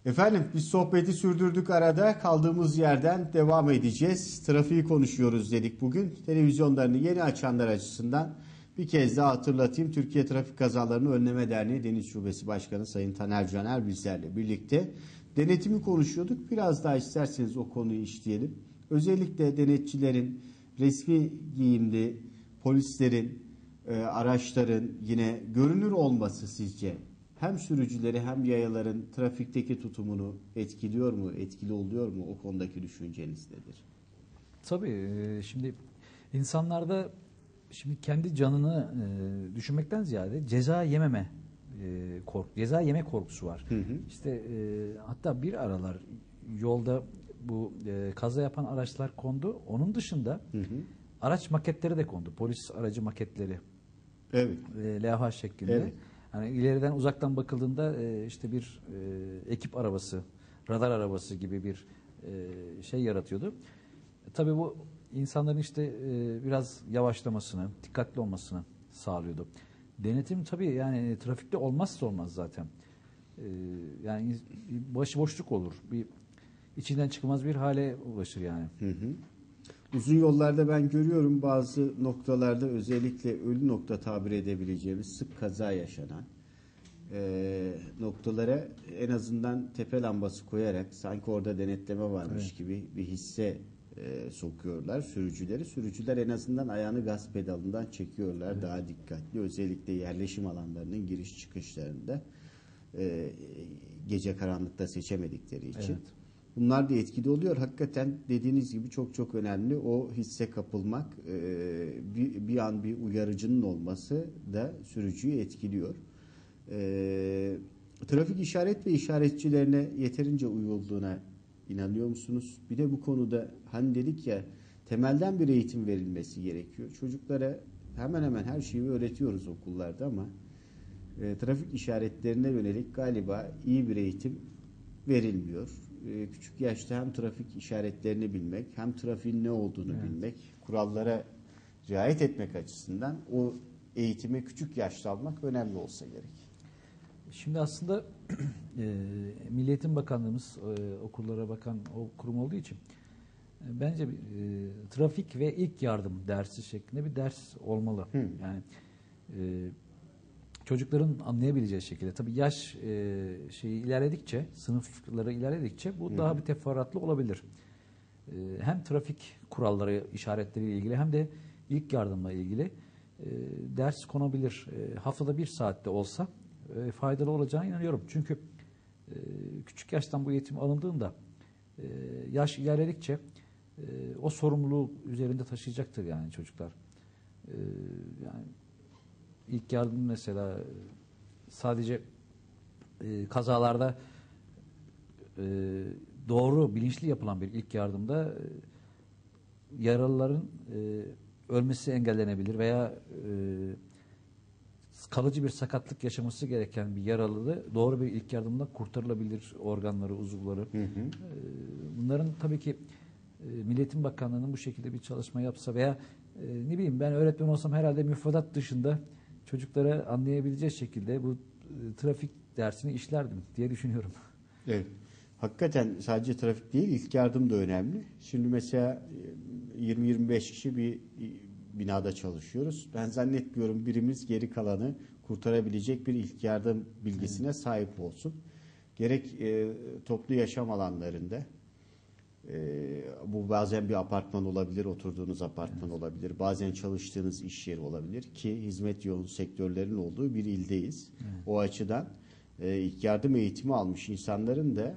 Efendim biz sohbeti sürdürdük, arada kaldığımız yerden devam edeceğiz. Trafiği konuşuyoruz dedik bugün. Televizyonlarını yeni açanlar açısından bir kez daha hatırlatayım. Türkiye Trafik Kazalarını Önleme Derneği Deniz Şubesi Başkanı Sayın Taner Caner bizlerle birlikte denetimi konuşuyorduk. Biraz daha isterseniz o konuyu işleyelim. Özellikle denetçilerin, resmi giyimli polislerin, araçların yine görünür olması sizce hem sürücüleri hem yayaların trafikteki tutumunu etkiliyor mu, etkili oluyor mu? O konudaki düşünceniz nedir? Tabii şimdi insanlarda şimdi kendi canını düşünmekten ziyade ceza yememe ceza yeme korkusu var. Hı hı. İşte hatta bir aralar yolda bu kaza yapan araçlar kondu. Onun dışında Hı hı. araç maketleri de kondu. Polis aracı maketleri. Evet. Levha şeklinde. Evet. Hani ileriden uzaktan bakıldığında işte bir ekip arabası, radar arabası gibi bir şey yaratıyordu. Tabii bu insanların işte biraz yavaşlamasını, dikkatli olmasını sağlıyordu. Denetim tabii yani trafikte olmazsa olmaz zaten. Yani başıboşluk olur. Bir içinden çıkılmaz bir hale ulaşır yani. Hı hı. Uzun yollarda ben görüyorum bazı noktalarda özellikle ölü nokta tabir edebileceğimiz sık kaza yaşanan noktalara en azından tepe lambası koyarak sanki orada denetleme varmış Evet. gibi bir hisse sokuyorlar sürücüleri. Sürücüler en azından ayağını gaz pedalından çekiyorlar. Evet. Daha dikkatli. Özellikle yerleşim alanlarının giriş çıkışlarında gece karanlıkta seçemedikleri için. Evet. Bunlar da etkili oluyor. Hakikaten dediğiniz gibi çok çok önemli. O hisse kapılmak, bir an bir uyarıcının olması da sürücüyü etkiliyor. Trafik işaret ve işaretçilerine yeterince uyulduğuna inanıyor musunuz? Bir de bu konuda hani dedik ya temelden bir eğitim verilmesi gerekiyor. Çocuklara hemen hemen her şeyi öğretiyoruz okullarda ama trafik işaretlerine yönelik galiba iyi bir eğitim verilmiyor. Küçük yaşta hem trafik işaretlerini bilmek hem trafiğin ne olduğunu bilmek, kurallara riayet etmek açısından o eğitimi küçük yaşta almak önemli olsa gerek. Şimdi aslında Milli Eğitim Bakanlığımız okullara bakan o kurum olduğu için bence trafik ve ilk yardım dersi şeklinde bir ders olmalı. Yani çocukların anlayabileceği şekilde. Tabii yaş şeyi ilerledikçe, sınıfları ilerledikçe bu daha bir teferruatlı olabilir. Hem trafik kuralları, işaretleriyle ilgili hem de ilk yardımla ilgili ders konabilir. Haftada bir saatte olsa faydalı olacağına inanıyorum. Çünkü küçük yaştan bu eğitim alındığında yaş ilerledikçe o sorumluluğu üzerinde taşıyacaktır yani çocuklar. Yani ilk yardım mesela sadece kazalarda doğru, bilinçli yapılan bir ilk yardımda yaralıların ölmesi engellenebilir veya kalıcı bir sakatlık yaşaması gereken bir yaralı doğru bir ilk yardımla kurtarılabilir organları, uzuvları. Bunların tabii ki Milli Eğitim Bakanlığı'nın bu şekilde bir çalışma yapsa veya ne bileyim ben öğretmen olsam herhalde müfredat dışında çocuklara anlayabileceği şekilde bu trafik dersini işlerdim diye düşünüyorum. Evet. Hakikaten sadece trafik değil, ilk yardım da önemli. Şimdi mesela 20-25 kişi bir binada çalışıyoruz. Ben zannetmiyorum birimiz geri kalanı kurtarabilecek bir ilk yardım bilgisine sahip olsun. Gerek toplu yaşam alanlarında, bu bazen bir apartman olabilir, oturduğunuz apartman olabilir, bazen çalıştığınız iş yeri olabilir ki hizmet yoğun sektörlerin olduğu bir ildeyiz. O açıdan ilk yardım eğitimi almış insanların da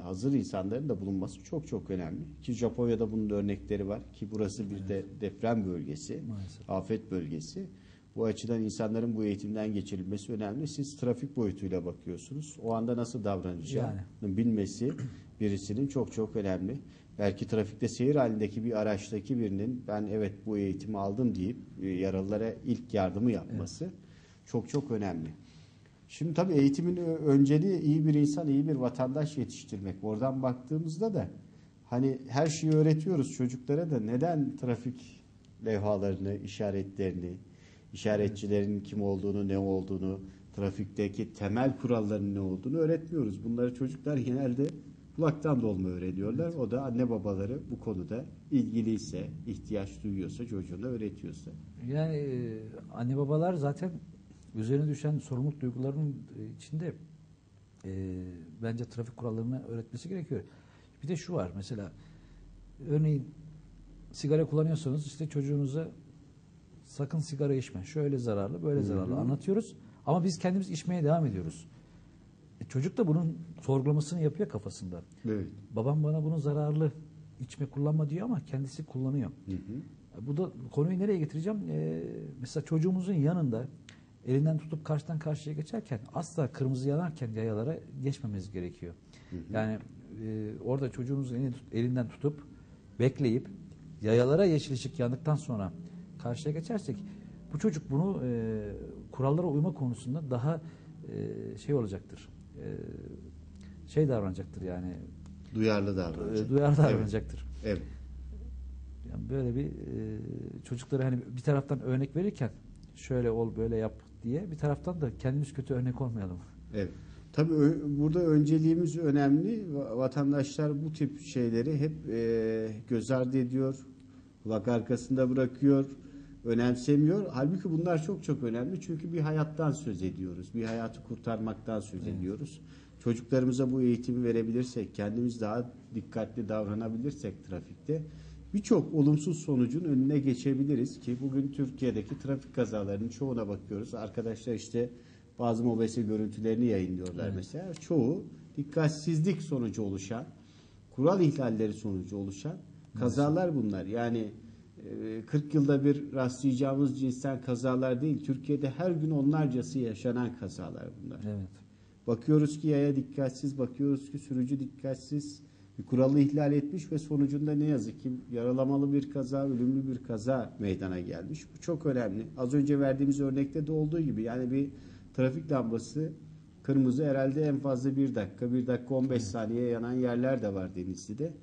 hazır insanların da bulunması çok çok önemli. Ki Japonya'da bunun örnekleri var ki burası bir de deprem bölgesi, Maalesef. afet bölgesi. Bu açıdan insanların bu eğitimden geçirilmesi önemli. Siz trafik boyutuyla bakıyorsunuz. O anda nasıl davranacağını bilmesi birisinin çok çok önemli. Belki trafikte seyir halindeki bir araçtaki birinin ben evet bu eğitimi aldım deyip yaralılara ilk yardımı yapması çok çok önemli. Şimdi tabii eğitimin önceliği iyi bir insan, iyi bir vatandaş yetiştirmek. Oradan baktığımızda da hani her şeyi öğretiyoruz çocuklara da neden trafik levhalarını, işaretlerini, işaretçilerin kim olduğunu, ne olduğunu, trafikteki temel kuralların ne olduğunu öğretmiyoruz. Bunları çocuklar genelde kulaktan dolma öğreniyorlar. O da anne babaları bu konuda ilgiliyse, ihtiyaç duyuyorsa, çocuğuna öğretiyorsa. Yani anne babalar zaten üzerine düşen sorumluluk duygularının içinde bence trafik kurallarını öğretmesi gerekiyor. Bir de şu var mesela, örneğin sigara kullanıyorsanız işte çocuğunuza sakın sigara içme, şöyle zararlı böyle zararlı anlatıyoruz ama biz kendimiz içmeye devam ediyoruz. Çocuk da bunun sorgulamasını yapıyor kafasında. Evet. Babam bana bunu zararlı içme kullanma diyor ama kendisi kullanıyor. Bu da konuyu nereye getireceğim? Mesela çocuğumuzun yanında elinden tutup karşıdan karşıya geçerken asla kırmızı yanarken yayalara geçmemiz gerekiyor. Yani orada çocuğumuzun elinden tutup bekleyip yayalara yeşil ışık yandıktan sonra karşıya geçersek bu çocuk bunu kurallara uyma konusunda daha şey olacaktır. Şey davranacaktır yani. Duyarlı davranacak. Duyarlı davranacaktır. Evet. Yani böyle bir çocuklara hani bir taraftan örnek verirken şöyle ol böyle yap diye bir taraftan da kendimiz kötü örnek olmayalım. Evet. Tabii burada önceliğimiz önemli. Vatandaşlar bu tip şeyleri hep göz ardı ediyor, kulak arkasında bırakıyor, önemsemiyor. Halbuki bunlar çok çok önemli. Çünkü bir hayattan söz ediyoruz. Bir hayatı kurtarmaktan söz ediyoruz. Çocuklarımıza bu eğitimi verebilirsek, kendimiz daha dikkatli davranabilirsek trafikte birçok olumsuz sonucun önüne geçebiliriz ki bugün Türkiye'deki trafik kazalarının çoğuna bakıyoruz. Arkadaşlar işte bazı mobese görüntülerini yayınlıyorlar mesela. Çoğu dikkatsizlik sonucu oluşan, kural ihlalleri sonucu oluşan kazalar bunlar. Yani 40 yılda bir rastlayacağımız cinsten kazalar değil. Türkiye'de her gün onlarcası yaşanan kazalar bunlar. Evet. Bakıyoruz ki yaya dikkatsiz, bakıyoruz ki sürücü dikkatsiz, bir kuralı ihlal etmiş ve sonucunda ne yazık ki yaralamalı bir kaza, ölümlü bir kaza meydana gelmiş. Bu çok önemli. Az önce verdiğimiz örnekte de olduğu gibi yani bir trafik lambası kırmızı herhalde en fazla 1 dakika, 1 dakika 15 saniye yanan yerler de var Denizli'de.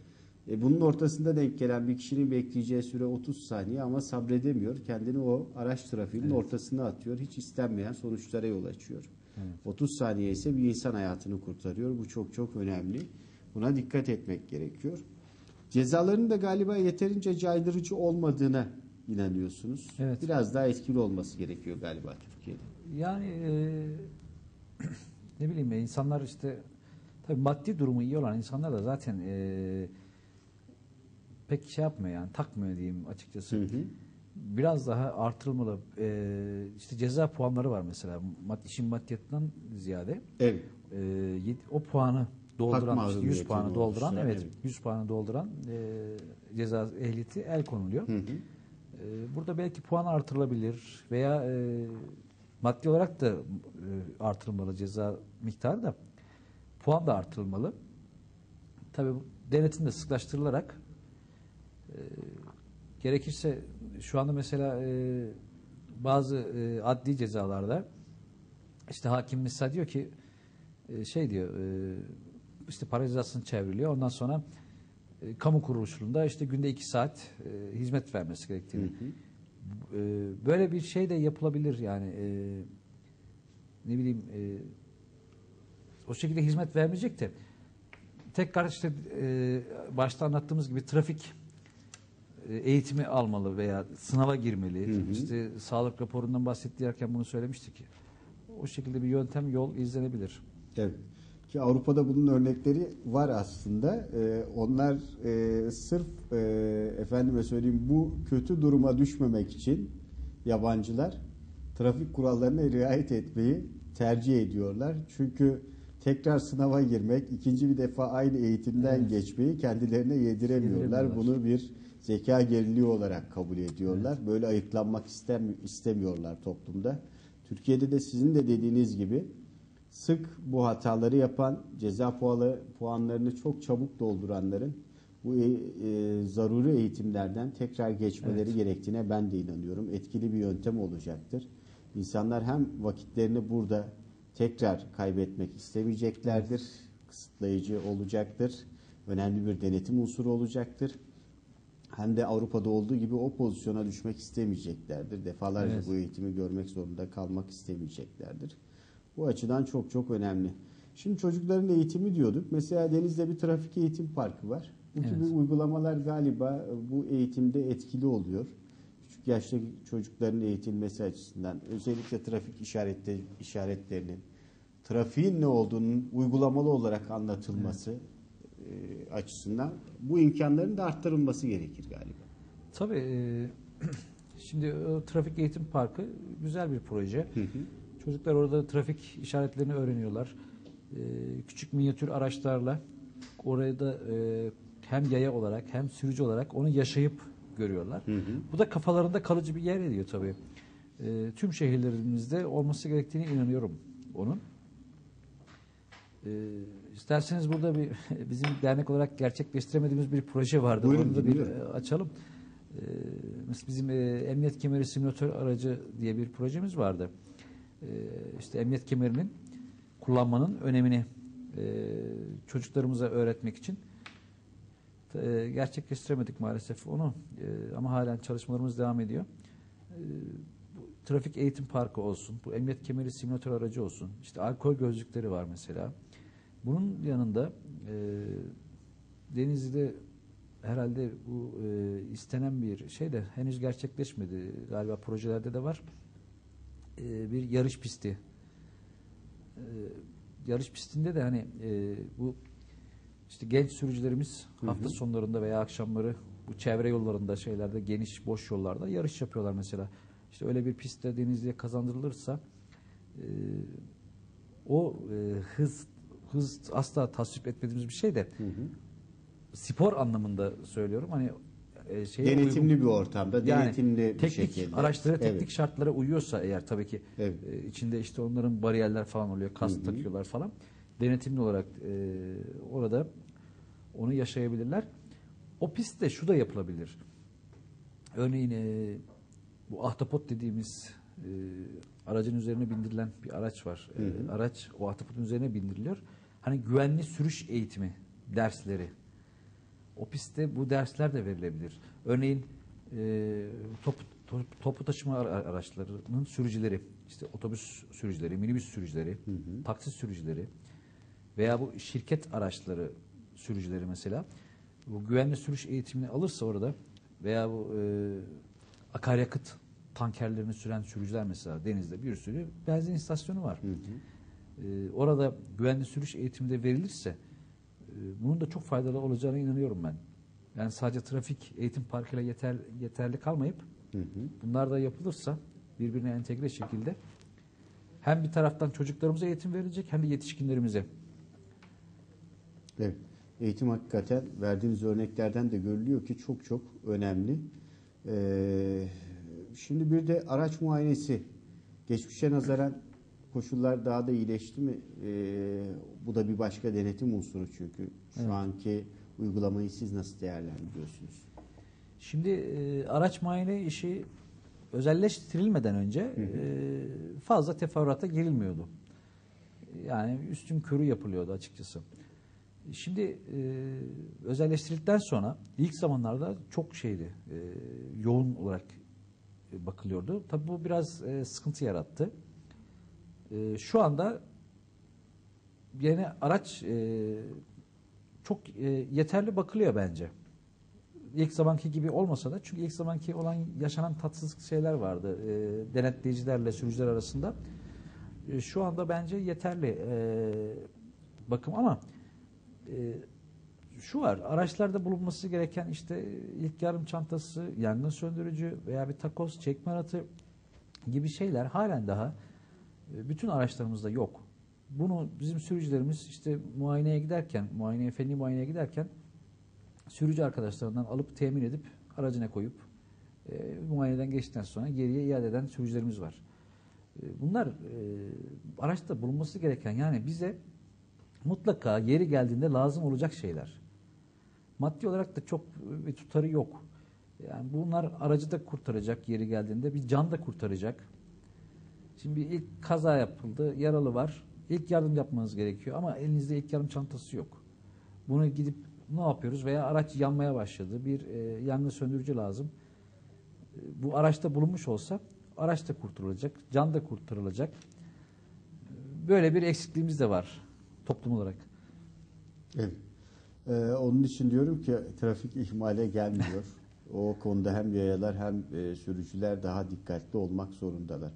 Bunun ortasında denk gelen bir kişinin bekleyeceği süre 30 saniye ama sabredemiyor. Kendini o araç trafiğinin ortasına atıyor. Hiç istenmeyen sonuçlara yol açıyor. 30 saniye ise bir insan hayatını kurtarıyor. Bu çok çok önemli. Buna dikkat etmek gerekiyor. Cezaların da galiba yeterince caydırıcı olmadığına inanıyorsunuz. Evet. Biraz daha etkili olması gerekiyor galiba Türkiye'de. Yani ne bileyim insanlar işte tabii maddi durumu iyi olan insanlar da zaten pek şey yapmıyor yani takmıyor diyeyim açıkçası. Biraz daha artırılmalı. İşte ceza puanları var mesela. İşin maddiyatından ziyade. Evet. O puanı dolduran, işte 100 puanı olursa, dolduran, evet 100 puanı dolduran ceza ehliyeti el konuluyor. Burada belki puan artırılabilir veya maddi olarak da artırılmalı ceza miktarı da puan da artırılmalı. Tabii denetim de sıklaştırılarak gerekirse şu anda mesela bazı adli cezalarda işte hakim mesela diyor ki şey diyor işte para cezasını çevriliyor. Ondan sonra kamu kuruluşunda işte günde 2 saat hizmet vermesi gerektiğini. Böyle bir şey de yapılabilir yani ne bileyim o şekilde hizmet vermeyecek de tekrar işte başta anlattığımız gibi trafik eğitimi almalı veya sınava girmeli. İşte sağlık raporundan bahsettiğerken bunu söylemiştik. O şekilde bir yöntem, yol izlenebilir. Evet. Ki Avrupa'da bunun örnekleri var aslında. Onlar sırf efendime söyleyeyim bu kötü duruma düşmemek için yabancılar trafik kurallarına riayet etmeyi tercih ediyorlar. Çünkü tekrar sınava girmek, ikinci bir defa aynı eğitimden geçmeyi kendilerine yediremiyorlar. Bunu bir zeka geriliği olarak kabul ediyorlar. Böyle ayıklanmak istemiyorlar toplumda. Türkiye'de de sizin de dediğiniz gibi sık bu hataları yapan, ceza puanlarını çok çabuk dolduranların bu zaruri eğitimlerden tekrar geçmeleri gerektiğine ben de inanıyorum. Etkili bir yöntem olacaktır. İnsanlar hem vakitlerini burada tekrar kaybetmek istemeyeceklerdir, kısıtlayıcı olacaktır, önemli bir denetim unsuru olacaktır. Hem de Avrupa'da olduğu gibi o pozisyona düşmek istemeyeceklerdir. Defalarca bu eğitimi görmek zorunda kalmak istemeyeceklerdir. Bu açıdan çok çok önemli. Şimdi çocukların eğitimi diyorduk. Mesela Deniz'de bir trafik eğitim parkı var. Bu Evet. gibi uygulamalar galiba bu eğitimde etkili oluyor. Küçük yaştaki çocukların eğitilmesi açısından özellikle trafik işaretlerinin, trafiğin ne olduğunun uygulamalı olarak anlatılması açısından bu imkanların da arttırılması gerekir galiba. Tabii şimdi o Trafik Eğitim Parkı güzel bir proje. Hı hı. Çocuklar orada trafik işaretlerini öğreniyorlar. Küçük minyatür araçlarla oraya da hem yaya olarak hem sürücü olarak onu yaşayıp görüyorlar. Hı hı. Bu da kafalarında kalıcı bir yer ediyor tabii. Tüm şehirlerimizde olması gerektiğine inanıyorum onun. İsterseniz burada bir bizim dernek olarak gerçekleştiremediğimiz bir proje vardı. Buyurun, Onu da bir dinliyorum. açalım. Mesela bizim emniyet kemeri simülatör aracı diye bir projemiz vardı. İşte emniyet kemerinin kullanmanın önemini çocuklarımıza öğretmek için gerçekleştiremedik maalesef onu. Ama halen çalışmalarımız devam ediyor. Bu trafik eğitim parkı olsun, bu emniyet kemeri simülatör aracı olsun, işte alkol gözlükleri var mesela. Bunun yanında Denizli'de herhalde bu istenen bir şey de henüz gerçekleşmedi. Galiba projelerde de var. Bir yarış pisti. Yarış pistinde de hani bu işte genç sürücülerimiz hafta sonlarında veya akşamları bu çevre yollarında şeylerde geniş boş yollarda yarış yapıyorlar mesela. İşte öyle bir pistte Denizli'ye kazandırılırsa o hız asla tasvip etmediğimiz bir şey de spor anlamında söylüyorum. Hani Denetimli bir ortamda, yani denetimli bir teknik şekilde. araçlara, teknik Evet. şartlara uyuyorsa eğer tabii ki Evet. içinde işte onların bariyerler falan oluyor, kask takıyorlar falan. Denetimli olarak orada onu yaşayabilirler. O pistte şu da yapılabilir. Örneğin bu ahtapot dediğimiz aracın üzerine bindirilen bir araç var. Araç o ahtapotun üzerine bindiriliyor. Hani güvenli sürüş eğitimi dersleri. O pistte bu dersler de verilebilir. Örneğin toplu taşıma araçlarının sürücüleri, işte otobüs sürücüleri, minibüs sürücüleri, taksi sürücüleri veya bu şirket araçları sürücüleri mesela bu güvenli sürüş eğitimini alırsa orada veya bu akaryakıt tankerlerini süren sürücüler mesela Deniz'de bir sürü benzin istasyonu var. Orada güvenli sürüş eğitimi de verilirse bunun da çok faydalı olacağına inanıyorum ben. Yani sadece trafik eğitim parkıyla yeterli kalmayıp bunlar da yapılırsa birbirine entegre şekilde hem bir taraftan çocuklarımıza eğitim verilecek hem de yetişkinlerimize. Evet. Eğitim hakikaten verdiğiniz örneklerden de görülüyor ki çok çok önemli. Şimdi bir de araç muayenesi. Geçmişe nazaran koşullar daha da iyileşti mi? Bu da bir başka denetim unsuru çünkü. Şu anki uygulamayı siz nasıl değerlendiriyorsunuz? Şimdi araç muayene işi özelleştirilmeden önce fazla teferruata girilmiyordu. Yani üstünkörü yapılıyordu açıkçası. Şimdi özelleştirildikten sonra ilk zamanlarda çok yoğun olarak bakılıyordu. Tabii bu biraz sıkıntı yarattı. Şu anda yine araç çok yeterli bakılıyor bence. İlk zamanki gibi olmasa da çünkü ilk zamanki olan yaşanan tatsız şeyler vardı denetleyicilerle sürücüler arasında. Şu anda bence yeterli bakım ama şu var, araçlarda bulunması gereken işte ilk yardım çantası, yangın söndürücü veya bir takoz, çekme halatı gibi şeyler halen daha bütün araçlarımızda yok. Bunu bizim sürücülerimiz işte fenli muayeneye giderken sürücü arkadaşlarından alıp temin edip aracına koyup muayeneden geçtikten sonra geriye iade eden sürücülerimiz var. Bunlar araçta bulunması gereken yani bize mutlaka yeri geldiğinde lazım olacak şeyler. Maddi olarak da çok bir tutarı yok. Yani bunlar aracı da kurtaracak yeri geldiğinde, bir can da kurtaracak. Şimdi ilk kaza yapıldı, yaralı var. İlk yardım yapmanız gerekiyor ama elinizde ilk yardım çantası yok. Bunu gidip ne yapıyoruz? Veya araç yanmaya başladı. Bir yangın söndürücü lazım. Bu araçta bulunmuş olsa araç da kurtarılacak, can da kurtarılacak. böyle bir eksikliğimiz de var toplum olarak. Evet. Onun için diyorum ki trafik ihmale gelmiyor. O konuda hem yayalar hem sürücüler daha dikkatli olmak zorundalar.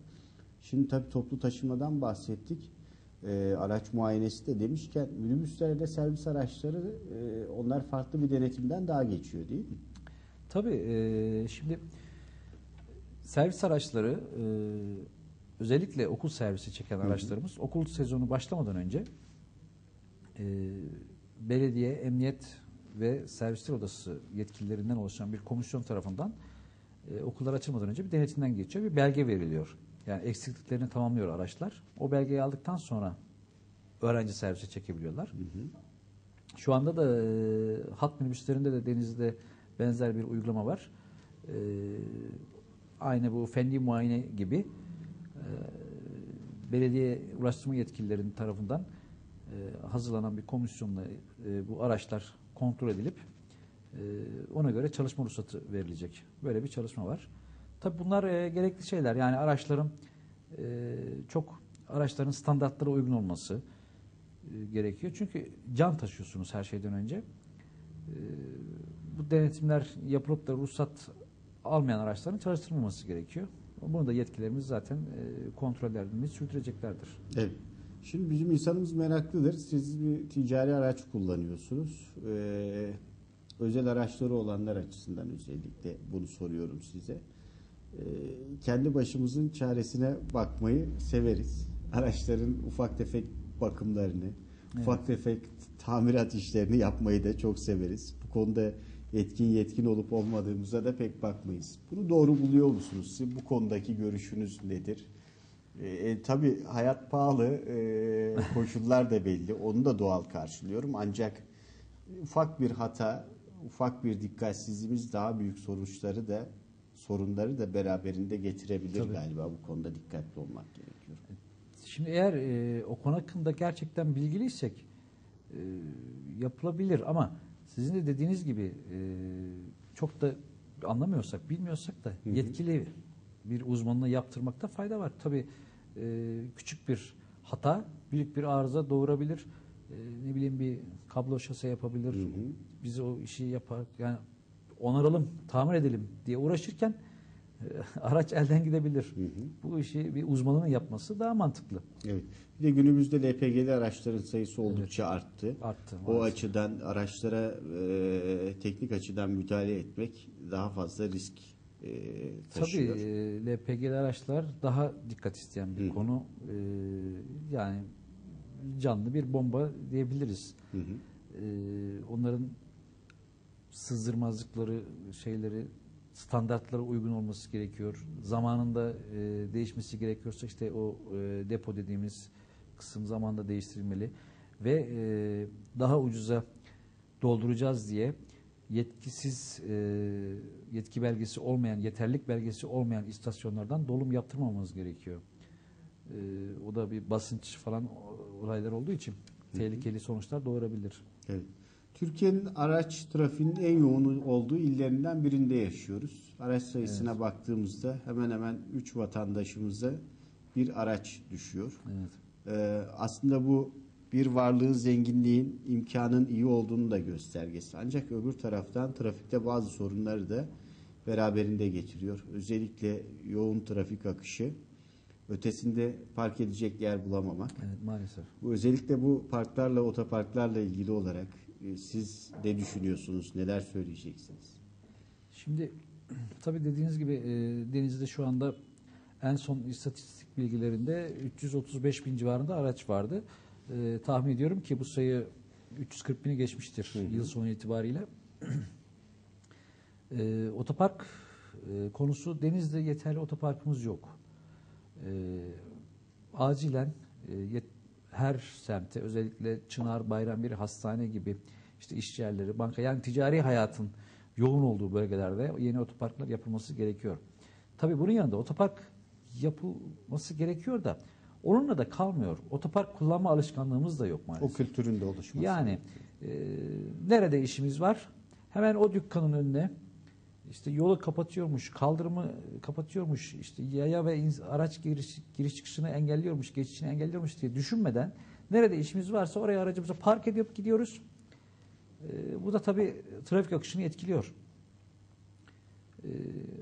Şimdi tabii toplu taşımadan bahsettik. Araç muayenesi de demişken minibüslerde servis araçları onlar farklı bir denetimden daha geçiyor değil mi? Tabii şimdi servis araçları özellikle okul servisi çeken araçlarımız okul sezonu başlamadan önce belediye, emniyet ve servisler odası yetkililerinden oluşan bir komisyon tarafından okullar açılmadan önce bir denetimden geçiyor. Bir belge veriliyor. Yani eksikliklerini tamamlıyor araçlar. O belgeyi aldıktan sonra öğrenci servise çekebiliyorlar. Şu anda da hat minibüslerinde de Denizli'de benzer bir uygulama var. Aynı bu fenli muayene gibi belediye ulaştırma yetkililerinin tarafından hazırlanan bir komisyonla bu araçlar kontrol edilip ona göre çalışma ruhsatı verilecek. Böyle bir çalışma var. Tabii bunlar gerekli şeyler. Yani araçların standartlara uygun olması gerekiyor. Çünkü can taşıyorsunuz her şeyden önce. Bu denetimler yapılıp da ruhsat almayan araçların çalıştırılmaması gerekiyor. Bunu da yetkilerimiz zaten kontrollerini sürdüreceklerdir. Evet. Şimdi bizim insanımız meraklıdır. Siz bir ticari araç kullanıyorsunuz. Özel araçları olanlar açısından özellikle bunu soruyorum size. Kendi başımızın çaresine bakmayı severiz. Araçların ufak tefek bakımlarını, ufak tefek tamirat işlerini yapmayı da çok severiz. Bu konuda yetkin olup olmadığımıza da pek bakmayız. Bunu doğru buluyor musunuz? Siz bu konudaki görüşünüz nedir? Tabii hayat pahalı, koşullar da belli. Onu da doğal karşılıyorum. Ancak ufak bir hata, ufak bir dikkatsizliğimiz daha büyük sorunları da beraberinde getirebilir. Tabii. Galiba bu konuda dikkatli olmak gerekiyor. Şimdi eğer o konu hakkında gerçekten bilgiliysek yapılabilir ama sizin de dediğiniz gibi çok da anlamıyorsak, bilmiyorsak da yetkili bir uzmanına yaptırmakta fayda var. Tabii küçük bir hata büyük bir arıza doğurabilir. Ne bileyim bir kablo şase yapabilir. Biz o işi yapar yani onaralım, tamir edelim diye uğraşırken araç elden gidebilir. Bu işi bir uzmanının yapması daha mantıklı. Evet. Bir de günümüzde LPG'li araçların sayısı oldukça arttı. Maalesef. O açıdan araçlara teknik açıdan müdahale etmek daha fazla risk taşıyor. Tabii LPG'li araçlar daha dikkat isteyen bir konu. Yani canlı bir bomba diyebiliriz. Onların sızdırmazlıkları, standartlara uygun olması gerekiyor. Zamanında değişmesi gerekiyorsa işte o depo dediğimiz kısım zamanında değiştirilmeli ve daha ucuza dolduracağız diye yetki belgesi olmayan, yeterlilik belgesi olmayan istasyonlardan dolum yaptırmamamız gerekiyor. O da bir basınç falan olaylar olduğu için tehlikeli sonuçlar doğurabilir. Evet. Türkiye'nin araç trafiğinin en yoğun olduğu illerinden birinde yaşıyoruz. Araç sayısına baktığımızda hemen hemen 3 vatandaşımıza bir araç düşüyor. Aslında bu bir varlığın, zenginliğin, imkanın iyi olduğunu da göstergesi. Ancak öbür taraftan trafikte bazı sorunları da beraberinde getiriyor. Özellikle yoğun trafik akışı, ötesinde park edecek yer bulamamak. Evet, maalesef. Özellikle bu parklarla, otoparklarla ilgili olarak siz ne düşünüyorsunuz? Neler söyleyeceksiniz? Şimdi tabii dediğiniz gibi Denizli'de şu anda en son istatistik bilgilerinde 335 bin civarında araç vardı. Tahmin ediyorum ki bu sayı 340 bini geçmiştir yıl sonu itibariyle. Otopark konusu, Denizli'de yeterli otoparkımız yok. Acilen her semte, özellikle Çınar, Bayrambir, hastane gibi işte iş yerleri, banka, yani ticari hayatın yoğun olduğu bölgelerde yeni otoparklar yapılması gerekiyor. Tabii bunun yanında otopark yapılması gerekiyor da onunla da kalmıyor. Otopark kullanma alışkanlığımız da yok maalesef. O kültürün de oluşması. Yani nerede işimiz var? Hemen o dükkanın önüne işte yolu kapatıyormuş, kaldırımı kapatıyormuş, işte yaya ve araç giriş çıkışını engelliyormuş, geçişini engelliyormuş diye düşünmeden nerede işimiz varsa oraya aracımızı park edip gidiyoruz. Bu da tabii trafik akışını etkiliyor.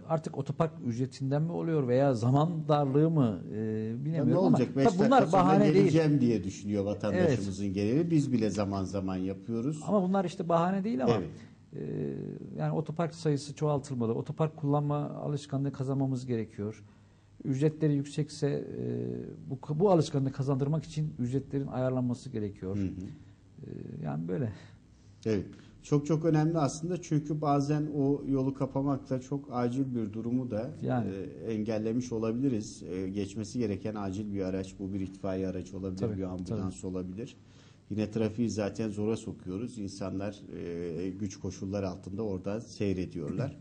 Artık otopark ücretinden mi oluyor veya zaman darlığı mı bilemiyorum ne olacak? ama tabii bunlar Bunlar bahane değil. geleceğim diye düşünüyor vatandaşımızın geneli. Biz bile zaman zaman yapıyoruz. Ama bunlar işte bahane değil ama Evet. yani otopark sayısı çoğaltılmalı. Otopark kullanma alışkanlığı kazanmamız gerekiyor. Ücretleri yüksekse bu alışkanlığı kazandırmak için ücretlerin ayarlanması gerekiyor. Yani böyle. Evet. Çok çok önemli aslında çünkü bazen o yolu kapamakla çok acil bir durumu da Yani. engellemiş olabiliriz. Geçmesi gereken acil bir araç, bu bir itfaiye aracı olabilir, Tabii, bir ambulans olabilir. Yine trafiği zaten zora sokuyoruz. İnsanlar güç koşullar altında orada seyrediyorlar.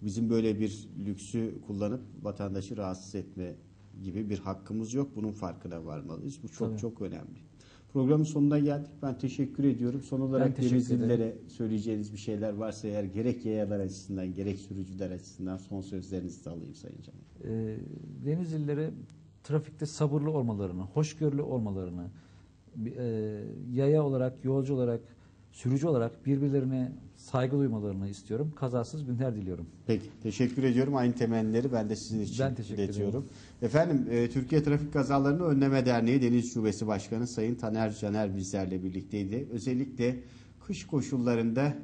Bizim böyle bir lüksü kullanıp vatandaşı rahatsız etme gibi bir hakkımız yok. Bunun farkına varmalıyız. Bu çok Tabii. çok önemli. Programın sonuna geldik. Ben teşekkür ediyorum. Son olarak teşekkür Denizlilere söyleyeceğiniz bir şeyler varsa eğer gerek yayalar açısından gerek sürücüler açısından son sözlerinizi de alayım Sayın Caner. Denizlilere trafikte sabırlı olmalarını, hoşgörülü olmalarını, yaya olarak, yolcu olarak, sürücü olarak birbirlerine saygı duymalarını istiyorum. Kazasız günler diliyorum. Peki. Teşekkür ediyorum. Aynı temennileri ben de sizin için Ben teşekkür iletiyorum. ediyorum. Efendim Türkiye Trafik Kazalarını Önleme Derneği Deniz Şubesi Başkanı Sayın Taner Caner bizlerle birlikteydi. Özellikle kış koşullarında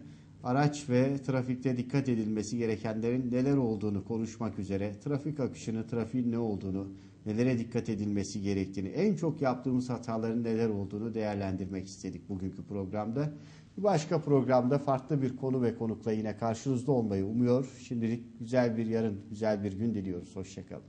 araç ve trafikte dikkat edilmesi gerekenlerin neler olduğunu konuşmak üzere trafik akışını, trafiğin ne olduğunu, nelere dikkat edilmesi gerektiğini, en çok yaptığımız hataların neler olduğunu değerlendirmek istedik bugünkü programda. Bir başka programda farklı bir konu ve konukla yine karşınızda olmayı umuyor. Şimdilik güzel bir yarın, güzel bir gün diliyoruz. Hoşça kalın.